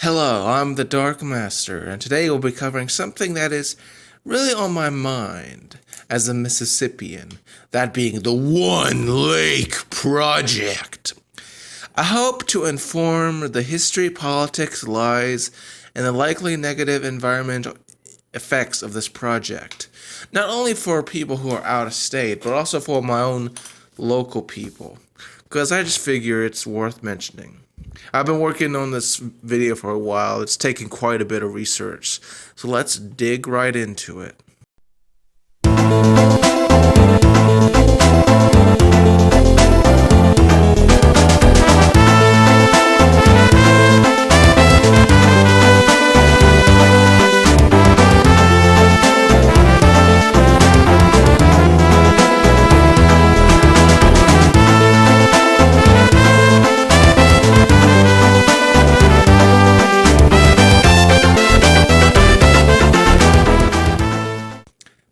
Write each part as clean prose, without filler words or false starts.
Hello, I'm the Dark Master, and today we'll be covering something that is really on my mind as a Mississippian, that being the One Lake Project. I hope to inform the history, politics, lies, and the likely negative environmental effects of this project, not only for people who are out of state, but also for my own local people, because I just figure it's worth mentioning. I've been working on this video for a while. It's taken quite a bit of research. So let's dig right into it.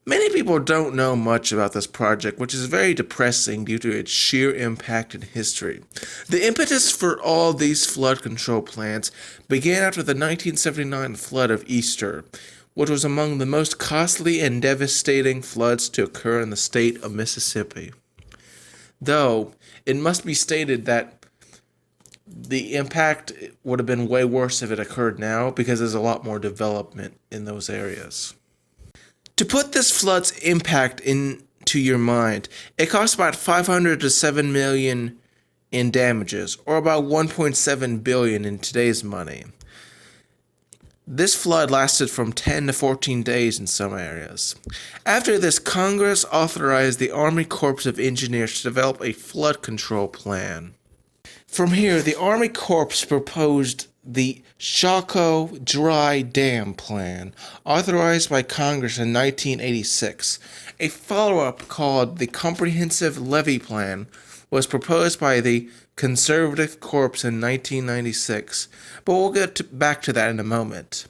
Many people don't know much about this project, which is very depressing due to its sheer impact in history. The impetus for all these flood control plans began after the 1979 flood of Easter, which was among the most costly and devastating floods to occur in the state of Mississippi. Though, it must be stated that the impact would have been way worse if it occurred now, because there's a lot more development in those areas. To put this flood's impact into your mind, it cost about $500 to $7 million in damages, or about $1.7 billion in today's money. This flood lasted from 10 to 14 days in some areas. After this, Congress authorized the Army Corps of Engineers to develop a flood control plan. From here, the Army Corps proposed the Chaco Dry Dam Plan, authorized by Congress in 1986. A follow-up called the Comprehensive Levee Plan was proposed by the Conservative Corps in 1996, but we'll get back to that in a moment.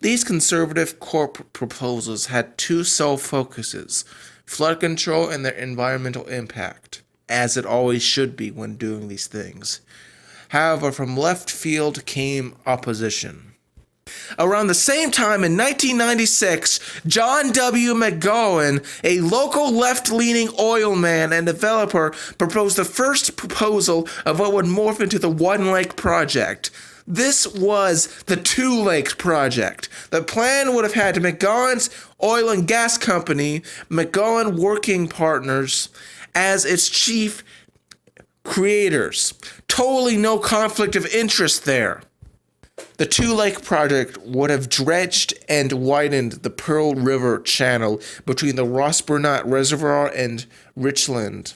These Conservative Corps proposals had two sole focuses: flood control and their environmental impact, as it always should be when doing these things. However, from left field came opposition. Around the same time in 1996, John W. McGowan, a local left-leaning oil man and developer, proposed the first proposal of what would morph into the One Lake Project. This was the Two Lakes Project. The plan would have had McGowan's oil and gas company, McGowan Working Partners, as its chief creators. Totally no conflict of interest there. The Two Lake Project would have dredged and widened the Pearl River channel between the Rossburnett Reservoir and Richland,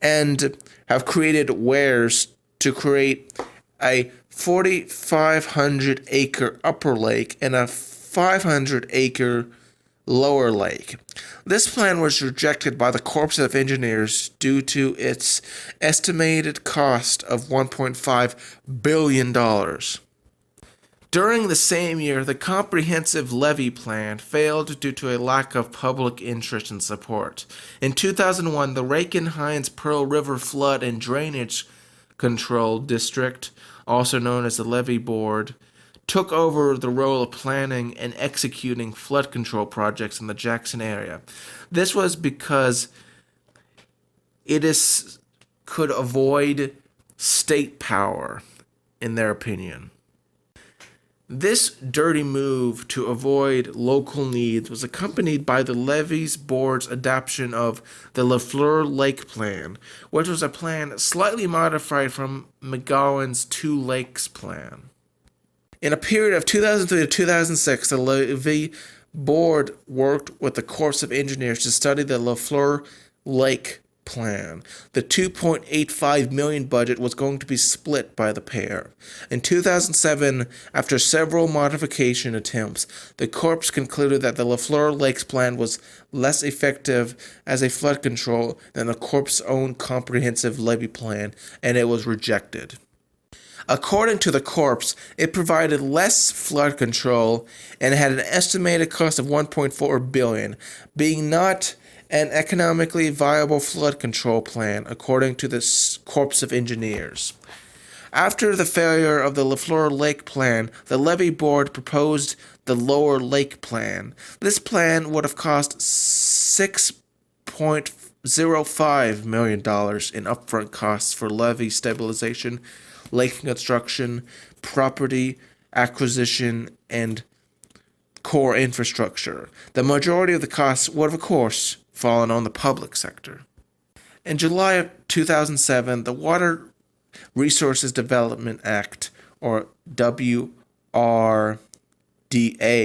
and have created weirs to create a 4,500 acre upper lake and a 500 acre lower lake. This plan was rejected by the Corps of Engineers due to its estimated cost of $1.5 billion. During the same year, the Comprehensive Levee Plan failed due to a lack of public interest and support. In 2001, the Rankin-Hines Pearl River Flood and Drainage Control District, also known as the Levee Board, took over the role of planning and executing flood control projects in the Jackson area. This was because could avoid state power, in their opinion. This dirty move to avoid local needs was accompanied by the Levees Board's adoption of the LaFleur Lake Plan, which was a plan slightly modified from McGowan's Two Lakes Plan. In a period of 2003 to 2006, the Levee Board worked with the Corps of Engineers to study the LaFleur Lake Plan. The $2.85 million budget was going to be split by the pair. In 2007, after several modification attempts, the Corps concluded that the LaFleur Lakes Plan was less effective as a flood control than the Corps' own Comprehensive Levee Plan, and it was rejected. According to the Corps, it provided less flood control and had an estimated cost of $1.4 billion, being not an economically viable flood control plan, according to the Corps of Engineers. After the failure of the Lafleur Lake Plan, the levee board proposed the Lower Lake Plan. This plan would have cost $6.05 million in upfront costs for levee stabilization, lake construction, property acquisition, and core infrastructure. The majority of the costs would, of course, fallen on the public sector. In July of 2007, the Water Resources Development Act, or WRDA,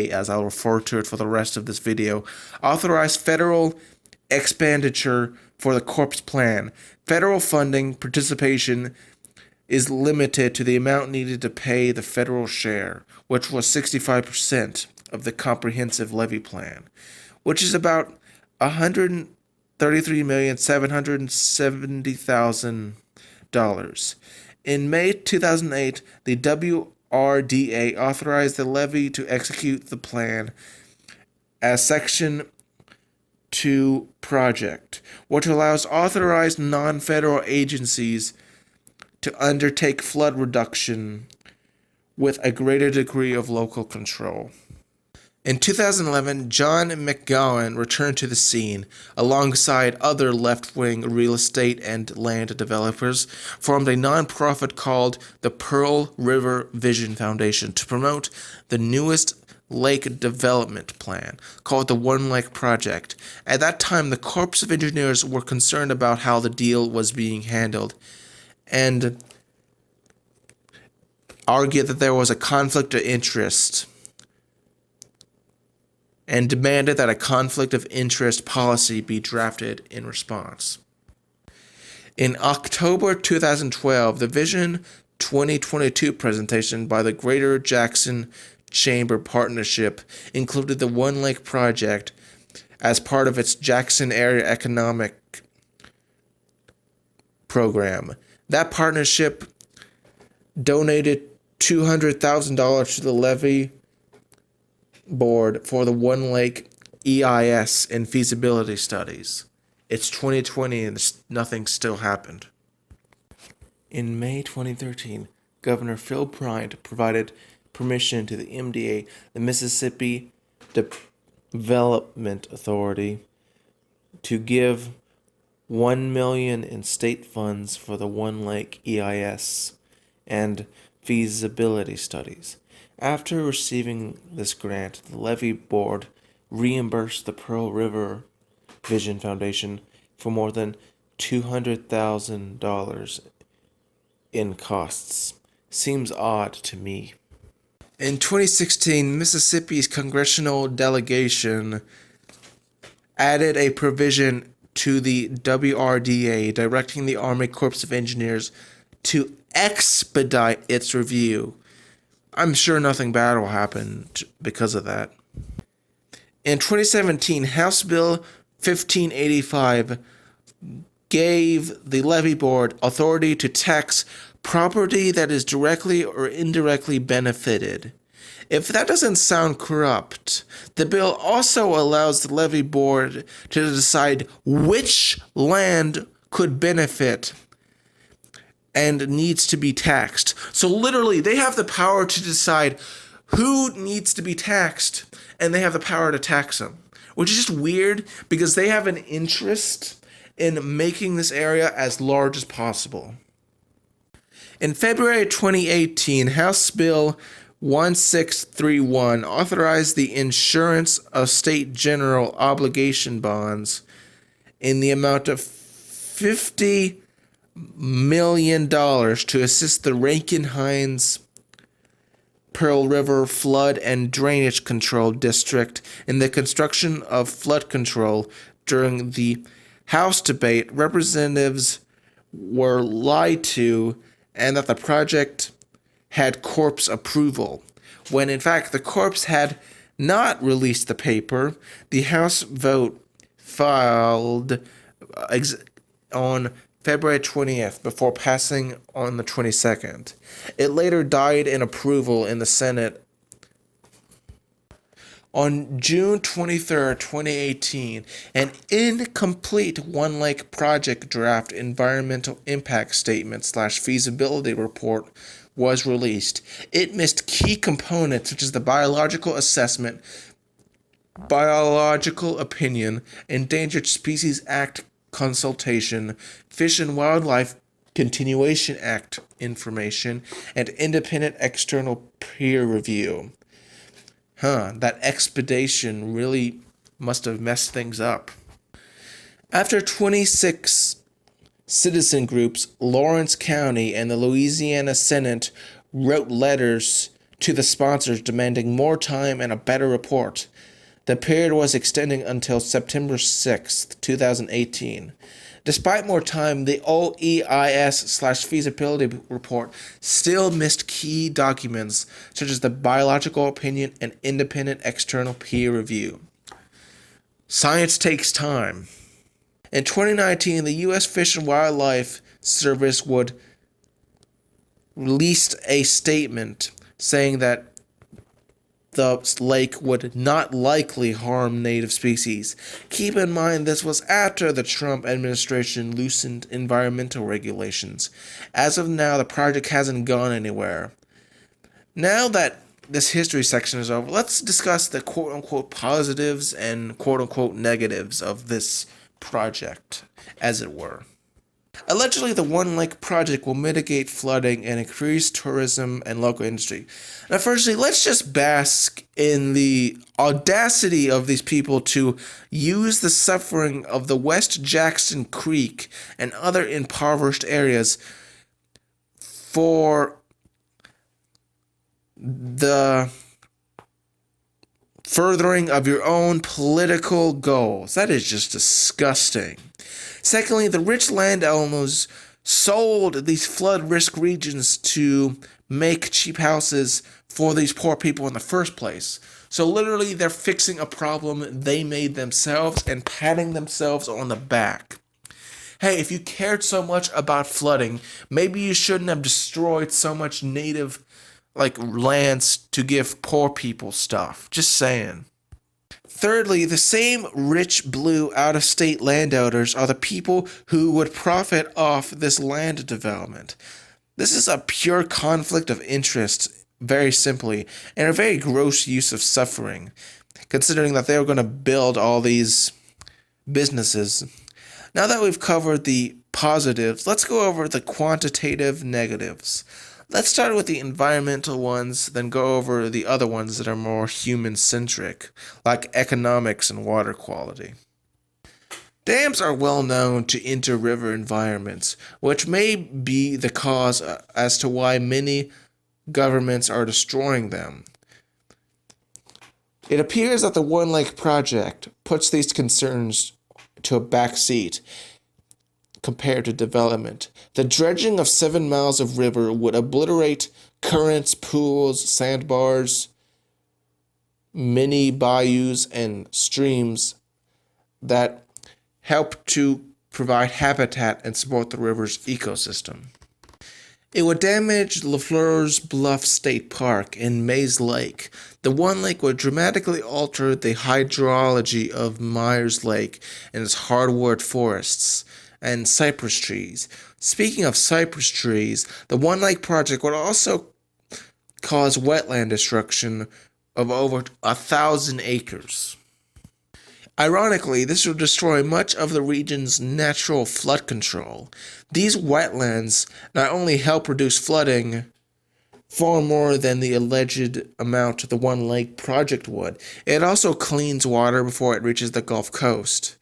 as I'll refer to it for the rest of this video, authorized federal expenditure for the Corps Plan. Federal funding participation is limited to the amount needed to pay the federal share, which was 65% of the comprehensive levee plan, which is about $133,770,000. In May 2008, the WRDA authorized the levee to execute the plan as Section 2 project, which allows authorized non-federal agencies to undertake flood reduction with a greater degree of local control. In 2011, John McGowan returned to the scene, alongside other left-wing real estate and land developers, formed a nonprofit called the Pearl River Vision Foundation to promote the newest lake development plan, called the One Lake Project. At that time, the Corps of Engineers were concerned about how the deal was being handled, and argued that there was a conflict of interest, and demanded that a conflict of interest policy be drafted in response. In October 2012, the Vision 2022 presentation by the Greater Jackson Chamber Partnership included the One Lake Project as part of its Jackson Area Economic Program. That partnership donated $200,000 to the levee board for the One Lake EIS and feasibility studies. It's 2020 and nothing still happened. In May 2013, Governor Phil Bryant provided permission to the MDA, the Mississippi Development Authority, to give $1 million in state funds for the One Lake EIS and feasibility studies. After receiving this grant, the levee board reimbursed the Pearl River Vision Foundation for more than $200,000 in costs. Seems odd to me. In 2016, Mississippi's congressional delegation added a provision to the WRDA directing the Army Corps of Engineers to expedite its review. I'm sure nothing bad will happen because of that. In 2017, House Bill 1585 gave the levee board authority to tax property that is directly or indirectly benefited. If that doesn't sound corrupt, the bill also allows the levee board to decide which land could benefit and needs to be taxed. So literally, they have the power to decide who needs to be taxed, and they have the power to tax them, which is just weird because they have an interest in making this area as large as possible. In February 2018, House Bill 1631 authorized the insurance of state general obligation bonds in the amount of $50 million to assist the Rankin-Hines Pearl River Flood and Drainage Control District in the construction of flood control. During the House debate, representatives were lied to and that the project had Corps approval, when in fact the Corps had not released the paper. The House vote filed on February 20th before passing on the 22nd. It later died in approval in the Senate On June 23rd, 2018, an incomplete One Lake project draft environmental impact statement / feasibility report was released. It missed key components such as the biological assessment, biological opinion, Endangered Species Act consultation, Fish and Wildlife Continuation Act information, and independent external peer review. That expedition really must have messed things up. After 26 citizen groups, Lawrence County and the Louisiana Senate wrote letters to the sponsors demanding more time and a better report. The period was extending until September 6th, 2018. Despite more time, the OEIS / feasibility report still missed key documents such as the biological opinion and independent external peer review. Science takes time. In 2019, the U.S. Fish and Wildlife Service would release a statement saying that the lake would not likely harm native species. Keep in mind this was after the Trump administration loosened environmental regulations. As of now, the project hasn't gone anywhere. Now that this history section is over, let's discuss the quote-unquote positives and quote-unquote negatives of this project, as it were. Allegedly, the One Lake project will mitigate flooding and increase tourism and local industry. Now, firstly, let's just bask in the audacity of these people to use the suffering of the West Jackson Creek and other impoverished areas for the furthering of your own political goals. That is just disgusting. Secondly, the rich landowners sold these flood risk regions to make cheap houses for these poor people in the first place. So literally, they're fixing a problem they made themselves and patting themselves on the back. Hey, if you cared so much about flooding, maybe you shouldn't have destroyed so much native lands to give poor people stuff. Just saying. Thirdly, the same rich blue out-of-state landowners are the people who would profit off this land development. This is a pure conflict of interest, very simply, and a very gross use of suffering, considering that they were going to build all these businesses. Now that we've covered the positives, let's go over the quantitative negatives. Let's start with the environmental ones, then go over the other ones that are more human-centric, like economics and water quality. Dams are well known to enter river environments, which may be the cause as to why many governments are destroying them. It appears that the One Lake project puts these concerns to a back seat compared to development. The dredging of 7 miles of river would obliterate currents, pools, sandbars, mini bayous, and streams that help to provide habitat and support the river's ecosystem. It would damage LaFleur's Bluff State Park and Mays Lake. The One Lake would dramatically alter the hydrology of Myers Lake and its hardwood forests and cypress trees. Speaking of cypress trees, the One Lake project would also cause wetland destruction of over 1,000 acres. Ironically, this would destroy much of the region's natural flood control. These wetlands not only help reduce flooding far more than the alleged amount the One Lake project would, it also cleans water before it reaches the Gulf Coast,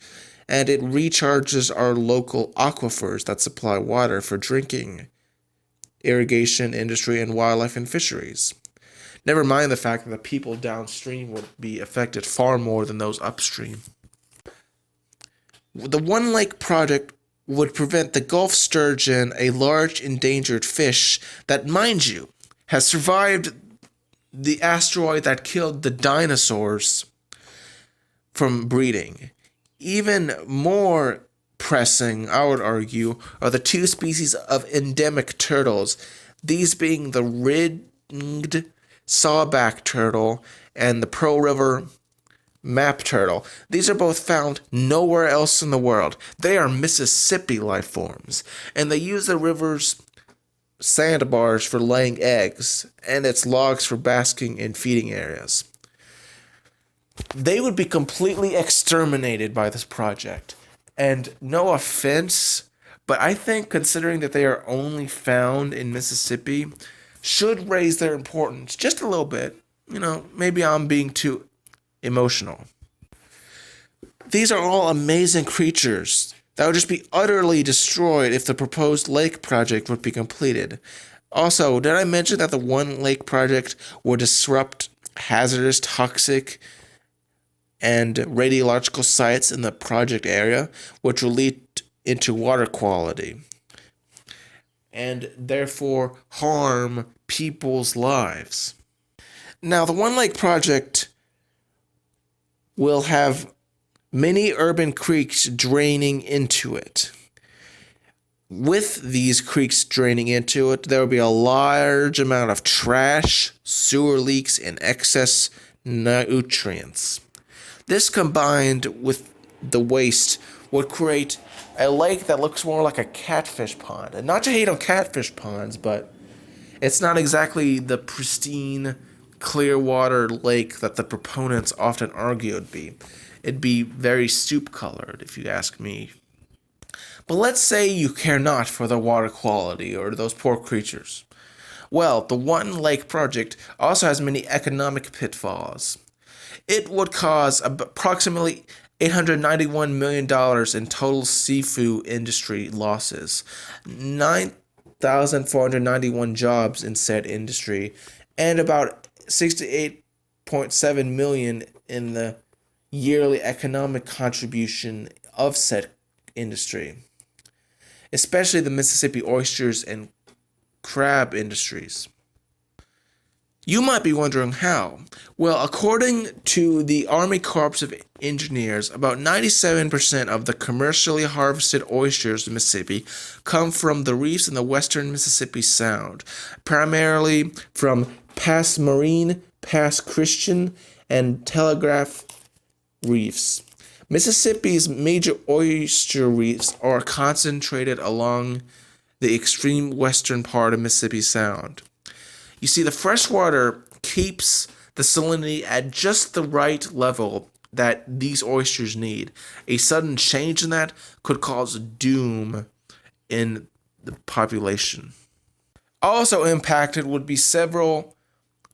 and it recharges our local aquifers that supply water for drinking, irrigation, industry, and wildlife and fisheries. Never mind the fact that the people downstream would be affected far more than those upstream. The One Lake project would prevent the Gulf sturgeon, a large endangered fish that, mind you, has survived the asteroid that killed the dinosaurs, from breeding. Even more pressing, I would argue, are the 2 species of endemic turtles, these being the ringed sawback turtle and the Pearl River map turtle. These are both found nowhere else in the world. They are Mississippi life forms, and they use the river's sandbars for laying eggs, and its logs for basking and feeding areas. They would be completely exterminated by this project. And no offense, but I think considering that they are only found in Mississippi should raise their importance just a little bit. Maybe I'm being too emotional. These are all amazing creatures that would just be utterly destroyed if the proposed lake project would be completed. Also, did I mention that the One Lake project would disrupt hazardous, toxic, and radiological sites in the project area, which will lead into water quality and therefore harm people's lives? Now, the One Lake project will have many urban creeks draining into it. With these creeks draining into it, there will be a large amount of trash, sewer leaks, and excess nutrients. This combined with the waste would create a lake that looks more like a catfish pond. And not to hate on catfish ponds, but it's not exactly the pristine, clear water lake that the proponents often argue it would be. It'd be very soup-colored, if you ask me. But let's say you care not for the water quality or those poor creatures. Well, the One Lake project also has many economic pitfalls. It would cause approximately $891 million in total seafood industry losses, 9,491 jobs in said industry, and about $68.7 million in the yearly economic contribution of said industry, especially the Mississippi oysters and crab industries. You might be wondering how. Well, according to the Army Corps of Engineers, about 97% of the commercially harvested oysters in Mississippi come from the reefs in the western Mississippi Sound, primarily from Pass Marine, Pass Christian, and Telegraph reefs. Mississippi's major oyster reefs are concentrated along the extreme western part of Mississippi Sound. You see, the freshwater keeps the salinity at just the right level that these oysters need. A sudden change in that could cause doom in the population. Also impacted would be several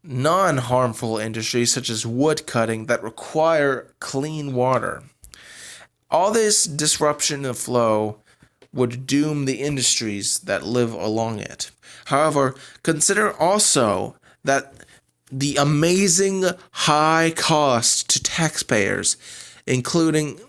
non-harmful industries such as wood cutting that require clean water. All this disruption of flow would doom the industries that live along it. However, consider also that the amazing high cost to taxpayers, including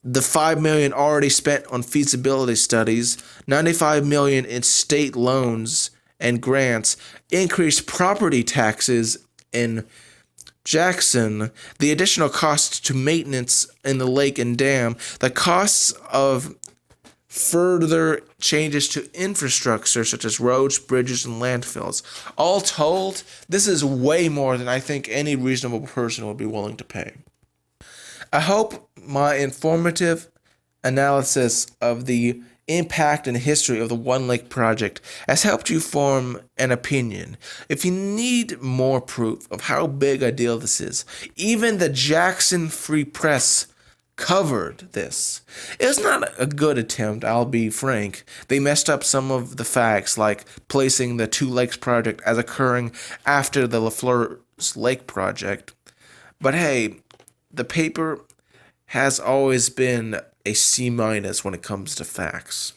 the $5 million already spent on feasibility studies, $95 million in state loans and grants, increased property taxes in Jackson, the additional costs to maintenance in the lake and dam, the costs of further changes to infrastructure such as roads, bridges, and landfills. All told, this is way more than I think any reasonable person would be willing to pay. I hope my informative analysis of the impact and history of the One Lake project has helped you form an opinion. If you need more proof of how big a deal this is, even the Jackson Free Press covered this. It was not a good attempt, I'll be frank. They messed up some of the facts, like placing the Two Lakes project as occurring after the LaFleur's Lake project. But hey, the paper has always been a C- when it comes to facts.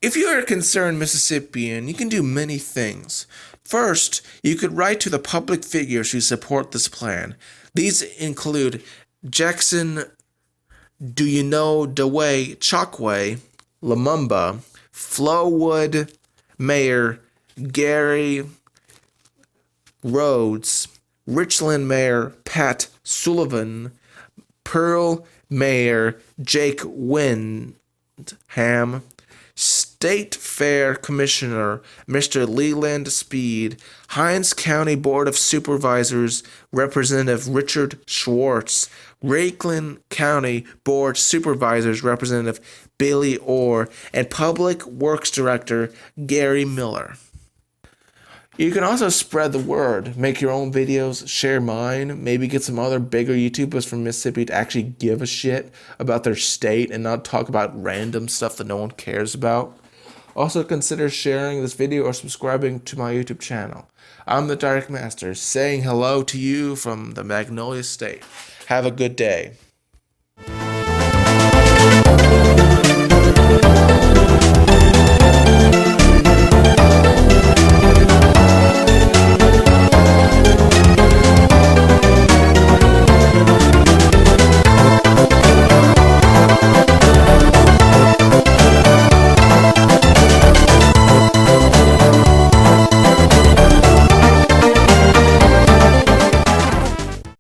If you are a concerned Mississippian, you can do many things. First, you could write to the public figures who support this plan. These include Jackson, Do You Know DeWay, Chockway, Lumumba, Flowood, Mayor Gary Rhodes, Richland Mayor Pat Sullivan, Pearl Mayor Jake Windham, State Fair Commissioner, Mr. Leland Speed, Hinds County Board of Supervisors, Representative Richard Schwartz, Lakeland County Board Supervisors, Representative Billy Orr, and Public Works Director Gary Miller. You can also spread the word, make your own videos, share mine, maybe get some other bigger YouTubers from Mississippi to actually give a shit about their state and not talk about random stuff that no one cares about. Also consider sharing this video or subscribing to my YouTube channel. I'm the Dark Master, saying hello to you from the Magnolia State. Have a good day.